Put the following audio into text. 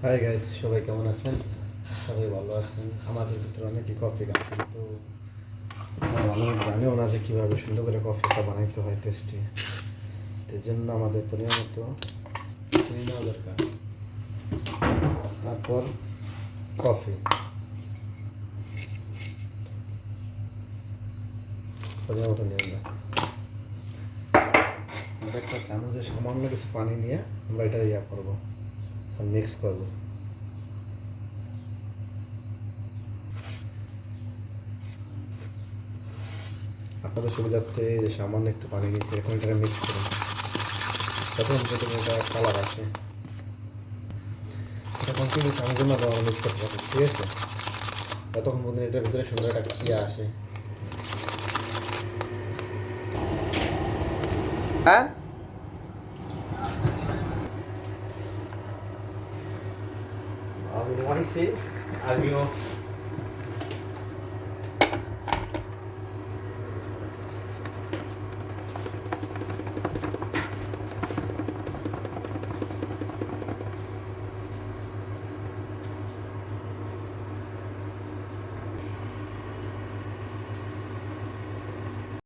Hi guys, সবাই কেমন আছেন? সবাই ভালো আছেন। আমাদের ভিতরে অনেকে কফি খান, কিন্তু ভালো জানেও না যে কীভাবে সুন্দর করে কফিটা বানাইতে হয় টেস্টি। এর জন্য আমাদের পরিমাণ মতো চিনি নেওয়া দরকার। তারপর কফি পরিমাণ মতো নিয়ে নেব। আমরা একটা চামচে সামান্য কিছু পানি নিয়ে আমরা এটা করবো, এখন মিক্স করবো। আপনাদের সুবিধার্থে যে সামান্য একটু পানি নিয়েছি, এখন এটাকে মিক্স করুন তখন যদি এটা কালার আসে। এটা কন্টিনিউ চামচের মতো আমরা মিক্স করতে পারি, ঠিক আছে? ততক্ষণ পর্যন্ত এটার ভিতরে সুন্দর একটা ইয়ে আসে। হ্যাঁ, আমি অনেক